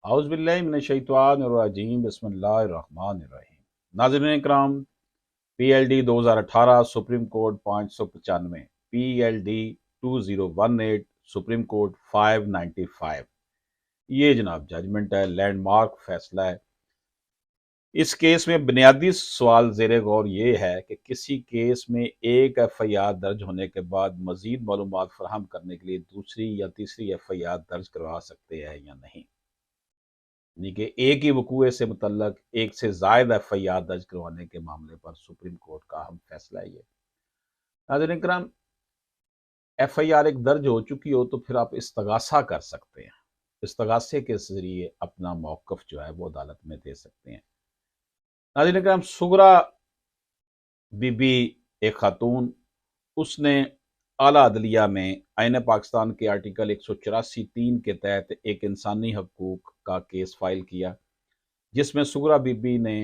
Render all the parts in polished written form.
اعوذ باللہ من الشیطان الرجیم بسم اللہ الرحمن الرحیم۔ ناظرین اکرام، P L D 2018 supreme court 595، P L D 2018 supreme court 595، یہ جناب ججمنٹ ہے، لینڈ مارک فیصلہ ہے۔ اس کیس میں بنیادی سوال زیر غور یہ ہے کہ کسی کیس میں ایک ایف آئی آر درج ہونے کے بعد مزید معلومات فراہم کرنے کے لیے دوسری یا تیسری ایف آئی آر درج کروا سکتے ہیں یا نہیں، یعنی کہ ایک ہی وقوع سے متعلق ایک سے زائد ایف آئی آر درج کروانے کے معاملے پر سپریم کورٹ کا اہم فیصلہ ہے یہ۔ ناظرین کرام، ایف آئی آر ایک درج ہو چکی ہو تو پھر آپ استغاثہ کر سکتے ہیں، استغاثے کے ذریعے اپنا موقف جو ہے وہ عدالت میں دے سکتے ہیں۔ ناظرین کرام، سغرا بی بی ایک خاتون، اس نے اعلیٰ عدلیہ میں آئین پاکستان کے آرٹیکل 184(3) کے تحت ایک انسانی حقوق کا کیس فائل کیا، جس میں سغرا بی بی نے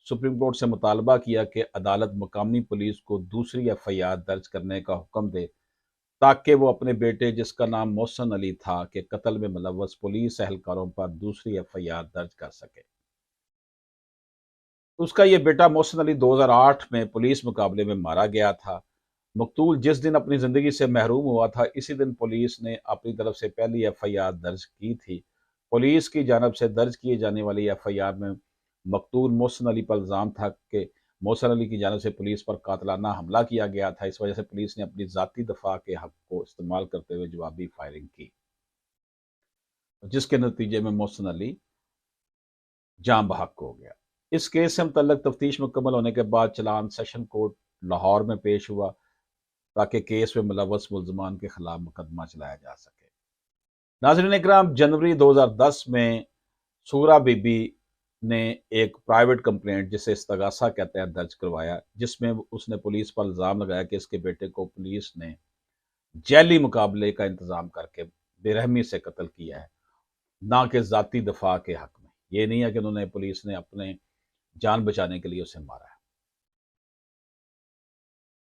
سپریم کورٹ سے مطالبہ کیا کہ عدالت مقامی پولیس کو دوسری ایف آئی آر درج کرنے کا حکم دے تاکہ وہ اپنے بیٹے، جس کا نام محسن علی تھا، کے قتل میں ملوث پولیس اہلکاروں پر دوسری ایف آئی آر درج کر سکے۔ اس کا یہ بیٹا محسن علی 2008 میں پولیس مقابلے میں مارا گیا تھا۔ مقتول جس دن اپنی زندگی سے محروم ہوا تھا، اسی دن پولیس نے اپنی طرف سے پہلی ایف آئی آر درج کی تھی۔ پولیس کی جانب سے درج کیے جانے والی ایف آئی آر میں مقتول محسن علی پر الزام تھا کہ محسن علی کی جانب سے پولیس پر قاتلانہ حملہ کیا گیا تھا، اس وجہ سے پولیس نے اپنی ذاتی دفاع کے حق کو استعمال کرتے ہوئے جوابی فائرنگ کی، جس کے نتیجے میں محسن علی جان بحق ہو گیا۔ اس کیس سے متعلق تفتیش مکمل ہونے کے بعد چلان سیشن کورٹ لاہور میں پیش ہوا تاکہ کیس میں ملوث ملزمان کے خلاف مقدمہ چلایا جا سکے۔ ناظرین اکرام، جنوری 2010 میں سغرا بی بی نے ایک پرائیویٹ کمپلینٹ، جسے استغاثہ کہتے ہیں، درج کروایا، جس میں اس نے پولیس پر الزام لگایا کہ اس کے بیٹے کو پولیس نے جیلی مقابلے کا انتظام کر کے بے رحمی سے قتل کیا ہے، نہ کہ ذاتی دفاع کے حق میں۔ یہ نہیں ہے کہ انہوں نے پولیس نے اپنے جان بچانے کے لیے اسے مارا ہے۔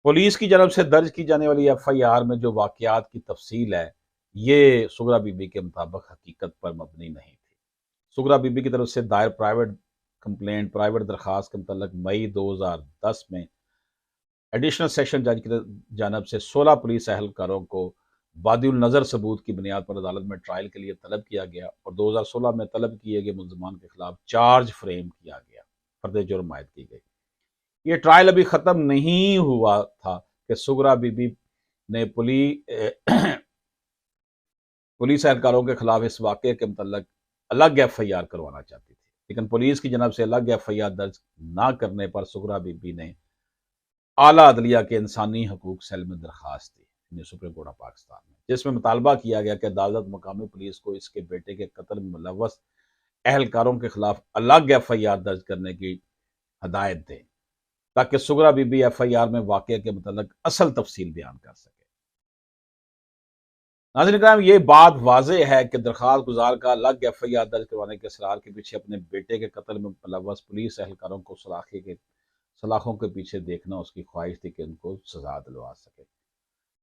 پولیس کی جانب سے درج کی جانے والی ایف آئی آر میں جو واقعات کی تفصیل ہے، یہ سغرا بی بی کے مطابق حقیقت پر مبنی نہیں تھی۔ سغرا بی بی کی طرف سے دائر پرائیویٹ درخواست کے متعلق مئی 2010 میں ایڈیشنل سیشن جج کی جانب سے 16 پولیس اہلکاروں کو بادی النظر ثبوت کی بنیاد پر عدالت میں ٹرائل کے لیے طلب کیا گیا، اور 2016 میں طلب کیے گئے ملزمان کے خلاف چارج فریم کیا گیا، فرد جرم عائد کی گئی۔ یہ ٹرائل ابھی ختم نہیں ہوا تھا کہ سغرا بی بی نے پولیس اہلکاروں کے خلاف اس واقعے کے متعلق الگ ایف آئی آر کروانا چاہتی تھی، لیکن پولیس کی جانب سے الگ ایف آئی آر درج نہ کرنے پر سغرا بی بی نے اعلیٰ عدلیہ کے انسانی حقوق سیل میں درخواست دی، سپریم کورٹ آف پاکستان میں، جس میں مطالبہ کیا گیا کہ عدالت مقامی پولیس کو اس کے بیٹے کے قتل میں ملوث اہلکاروں کے خلاف الگ ایف آئی آر درج کرنے کی ہدایت دے تاکہ Sughra Bibi F I R آر میں واقعے کے متعلق اصل تفصیل بیان کر سکے۔ ناظرین کرام، یہ بات واضح ہے کہ درخواست گزار کا الگ ایف آئی آر درج کروانے کے اصرار کے پیچھے اپنے بیٹے کے قتل میں ملوث پولیس اہلکاروں کو سلاخوں کے پیچھے دیکھنا اس کی خواہش تھی کہ ان کو سزا دلوا سکے۔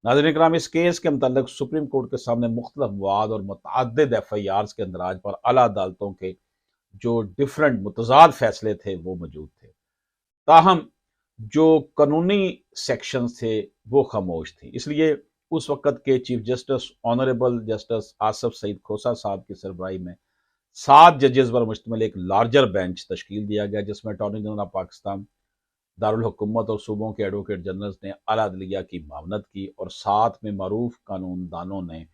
ناظرین کرام، اس کیس کے متعلق سپریم کورٹ کے سامنے مختلف مواد اور متعدد ایف آئی آرز کے اندراج پر اعلیٰ عدالتوں کے جو متضاد فیصلے تھے وہ موجود تھے، تاہم جو قانونی سیکشنز تھے وہ خاموش تھی۔ اس لیے اس وقت کے chief justice honourable justice Asif Saeed Khosa sahib کی سربراہی میں 7 ججز پر مشتمل ایک لارجر بینچ تشکیل دیا گیا، جس میں اٹارنی جنرل آف پاکستان، دارالحکومت اور صوبوں کے ایڈوکیٹ جنرلز نے اعلیٰ عدلیہ کی معاونت کی، اور ساتھ میں معروف قانون دانوں نے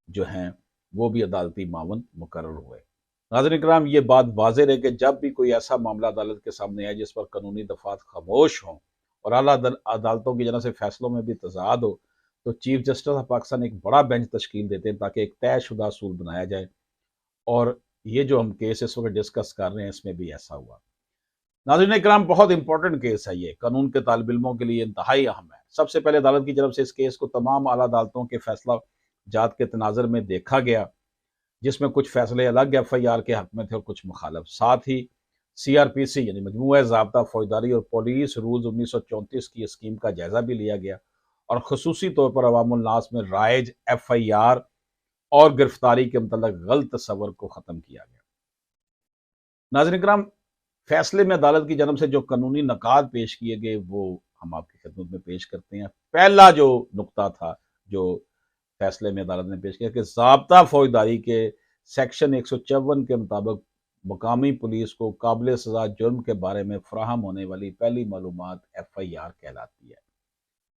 جو ہیں وہ بھی عدالتی معاون مقرر ہوئے۔ ناظرین کرام، یہ بات واضح ہے کہ جب بھی کوئی ایسا معاملہ عدالت کے سامنے آئے جس پر قانونی دفعات خاموش ہوں اور اعلیٰ عدالتوں کی جانب سے فیصلوں میں بھی تضاد ہو، تو چیف جسٹس آف پاکستان ایک بڑا بینچ تشکیل دیتے ہیں تاکہ ایک طے شدہ اصول بنایا جائے، اور یہ جو ہم کیس اس وقت ڈسکس کر رہے ہیں اس میں بھی ایسا ہوا۔ ناظرین اکرام، بہت امپورٹنٹ کیس ہے، یہ قانون کے طالب علموں کے لیے انتہائی اہم ہے۔ سب سے پہلے عدالت کی جانب سے اس کیس کو تمام اعلیٰ عدالتوں کے فیصلہ جات کے تناظر میں دیکھا گیا، جس میں کچھ فیصلے الگ ایف آئی آر کے حق میں تھے اور کچھ مخالف۔ ساتھ ہی سی آر پی سی یعنی مجموعہ ضابطہ فوجداری اور پولیس رولز 1934 کی اسکیم کا جائزہ بھی لیا گیا، اور خصوصی طور پر عوام الناس میں رائج ایف آئی آر اور گرفتاری کے متعلق غلط تصور کو ختم کیا گیا۔ ناظرین کرام، فیصلے میں عدالت کی جانب سے جو قانونی نکات پیش کیے گئے وہ ہم آپ کی خدمت میں پیش کرتے ہیں۔ پہلا جو نقطہ تھا جو فیصلے میں عدالت نے پیش کیا کہ ضابطہ فوجداری کے سیکشن 154 کے مطابق مقامی پولیس کو قابل سزا جرم کے بارے میں فراہم ہونے والی پہلی معلومات FIR کہلاتی ہے۔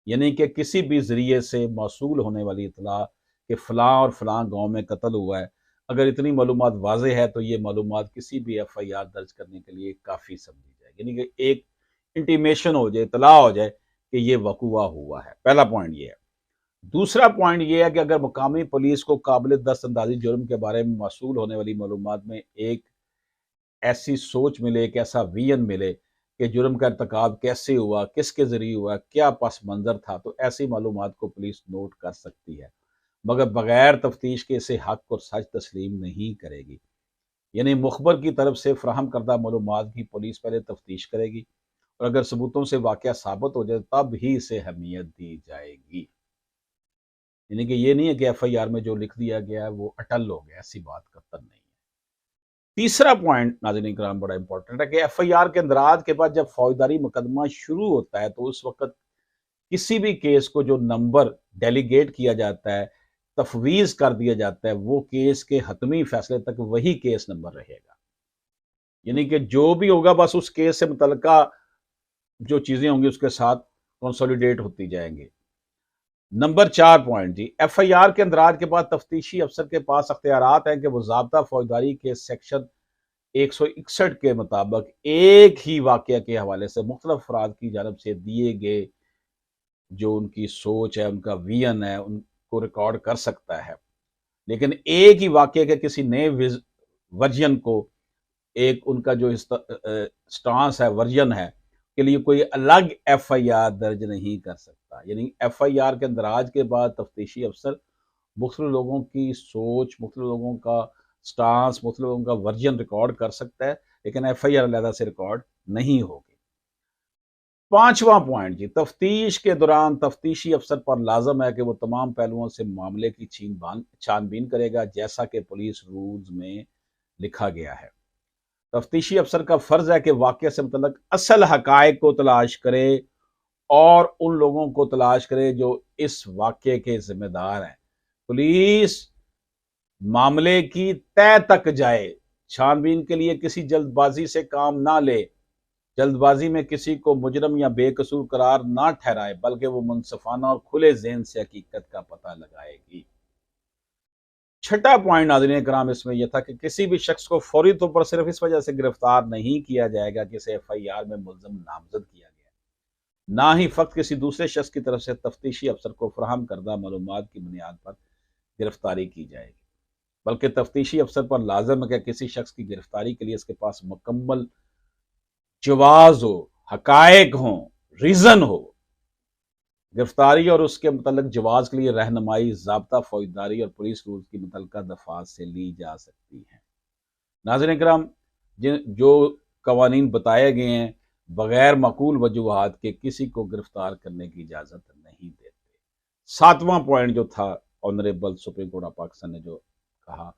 یعنی کہ کسی بھی ذریعے سے موصول ہونے والی اطلاع کہ فلاں اور فلاں گاؤں میں قتل ہوا ہے، اگر اتنی معلومات واضح ہے تو یہ معلومات کسی بھی FIR درج کرنے کے لیے کافی سمجھی جائے، یعنی کہ ایک انٹیمیشن ہو جائے، اطلاع ہو جائے کہ یہ وقوع ہوا ہے۔ پہلا پوائنٹ یہ ہے۔ دوسرا پوائنٹ یہ ہے کہ اگر مقامی پولیس کو قابل دست اندازی جرم کے بارے میں موصول ہونے والی معلومات میں ایک ایسی سوچ ملے، ایک ایسا ویژن ملے کہ جرم کا ارتکاب کیسے ہوا، کس کے ذریعے ہوا، کیا پس منظر تھا، تو ایسی معلومات کو پولیس نوٹ کر سکتی ہے، مگر بغیر تفتیش کے اسے حق اور سچ تسلیم نہیں کرے گی۔ یعنی مخبر کی طرف سے فراہم کردہ معلومات کی پولیس پہلے تفتیش کرے گی اور اگر ثبوتوں سے واقعہ ثابت ہو جائے تب ہی اسے اہمیت دی جائے گی۔ یعنی کہ یہ نہیں ہے کہ FIR میں جو لکھ دیا گیا ہے وہ اٹل ہو گیا، ایسی بات قطعاً نہیں ہے۔ تیسرا پوائنٹ ناظرین کرام بڑا امپورٹنٹ ہے کہ FIR کے اندراج کے بعد جب فوجداری مقدمہ شروع ہوتا ہے تو اس وقت کسی بھی کیس کو جو نمبر ڈیلیگیٹ کیا جاتا ہے، تفویض کر دیا جاتا ہے، وہ کیس کے حتمی فیصلے تک وہی کیس نمبر رہے گا۔ یعنی کہ جو بھی ہوگا بس اس کیس سے متعلقہ جو چیزیں ہوں گی اس کے ساتھ کنسولیڈیٹ ہوتی جائیں گے۔ نمبر 4 پوائنٹ جی، FIR کے اندراج کے بعد تفتیشی افسر کے پاس اختیارات ہیں کہ وہ ضابطہ فوجداری کے سیکشن 161 کے مطابق ایک ہی واقعہ کے حوالے سے مختلف افراد کی جانب سے دیے گئے جو ان کی سوچ ہے، ان کا ویژن ہے، ان کو ریکارڈ کر سکتا ہے، لیکن ایک ہی واقعے کے کسی نئے ورژن کو، ایک ان کا جو سٹانس ہے، ورژن ہے کے لیے کوئی الگ FIR درج نہیں کر سکتا۔ یعنی FIR کے اندراج کے بعد تفتیشی افسر مختلف لوگوں کی سوچ، مختلف لوگوں کا سٹانس، مختلف لوگوں کا ورژن ریکارڈ کر سکتا ہے، لیکن FIR علیحدہ سے ریکارڈ نہیں ہوگی۔ 5واں پوائنٹ جی، تفتیش کے دوران تفتیشی افسر پر لازم ہے کہ وہ تمام پہلوؤں سے معاملے کی چھان بین کرے گا جیسا کہ پولیس رولز میں لکھا گیا ہے۔ تفتیشی افسر کا فرض ہے کہ واقعہ سے متعلق اصل حقائق کو تلاش کرے اور ان لوگوں کو تلاش کرے جو اس واقعے کے ذمہ دار ہیں۔ پولیس معاملے کی تہہ تک جائے، چھان بین کے لیے کسی جلد بازی سے کام نہ لے، جلد بازی میں کسی کو مجرم یا بے قصور قرار نہ ٹھہرائے، بلکہ وہ منصفانہ اور کھلے ذہن سے حقیقت کا پتہ لگائے گی۔ 6واں پوائنٹ ناظرین کرام اس میں یہ تھا کہ کسی بھی شخص کو فوری طور پر صرف اس وجہ سے گرفتار نہیں کیا جائے گا کہ اسے FIR میں ملزم نامزد کیا گیا، نہ ہی فقط کسی دوسرے شخص کی طرف سے تفتیشی افسر کو فراہم کردہ معلومات کی بنیاد پر گرفتاری کی جائے گی، بلکہ تفتیشی افسر پر لازم ہے کہ کسی شخص کی گرفتاری کے لیے اس کے پاس مکمل جواز ہو، حقائق ہوں، ریزن ہو۔ گرفتاری اور اس کے متعلق جواز کے لیے رہنمائی ضابطہ فوجداری اور پولیس رولز کی متعلقہ دفعات سے لی جا سکتی ہے۔ ناظرین کرام، جو قوانین بتائے گئے ہیں بغیر معقول وجوہات کے کسی کو گرفتار کرنے کی اجازت نہیں دیتے۔ 7واں پوائنٹ جو تھا honourable supreme court of Pakistan نے جو کہا،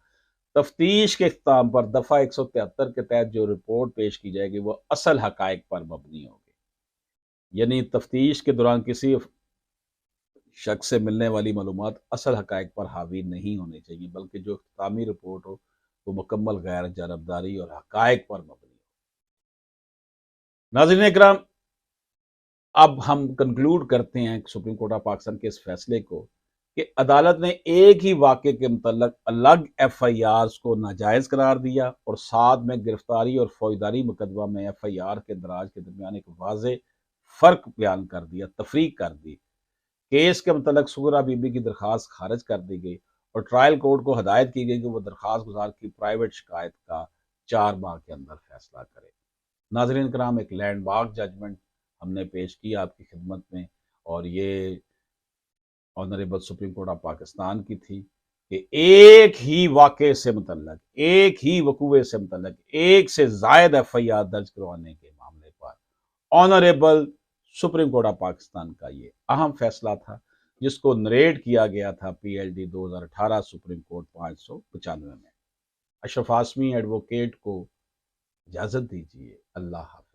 تفتیش کے اختتام پر دفعہ 173 کے تحت جو رپورٹ پیش کی جائے گی وہ اصل حقائق پر مبنی ہوگی۔ یعنی تفتیش کے دوران کسی شخص سے ملنے والی معلومات اصل حقائق پر حاوی نہیں ہونی چاہیے، بلکہ جو اختتامی رپورٹ ہو وہ مکمل غیر جانبداری اور حقائق پر مبنی ہو۔ ناظرین اکرام، اب ہم کنکلوڈ کرتے ہیں سپریم کورٹ آف پاکستان کے اس فیصلے کو کہ عدالت نے ایک ہی واقعے کے متعلق الگ FIRs کو ناجائز قرار دیا اور ساتھ میں گرفتاری اور فوجداری مقدمہ میں FIR کے اندراج کے درمیان ایک واضح فرق بیان کر دیا، تفریق کر دی۔ کیس کے متعلق سغرا بی بی کی درخواست خارج کر دی گئی اور ٹرائل کورٹ کو ہدایت کی گئی کہ وہ درخواست گزار کی پرائیویٹ شکایت کا 4 ماہ کے اندر فیصلہ کرے۔ ناظرین کرام، ایک لینڈ مارک ججمنٹ ہم نے پیش کیا آپ کی خدمت میں، اور یہ honourable supreme court of Pakistan کی تھی کہ ایک ہی واقعے سے متعلق، ایک ہی وقوعے سے متعلق ایک سے زائد FIR درج کروانے کے معاملے پر honourable supreme court of Pakistan کا یہ اہم فیصلہ تھا۔ جس کو نریٹ کیا گیا تھا PLD 2018 سپریم کورٹ 595 میں۔ اشرف ہاشمی ایڈوکیٹ کو اجازت دیجیے۔ اللہ حافظ۔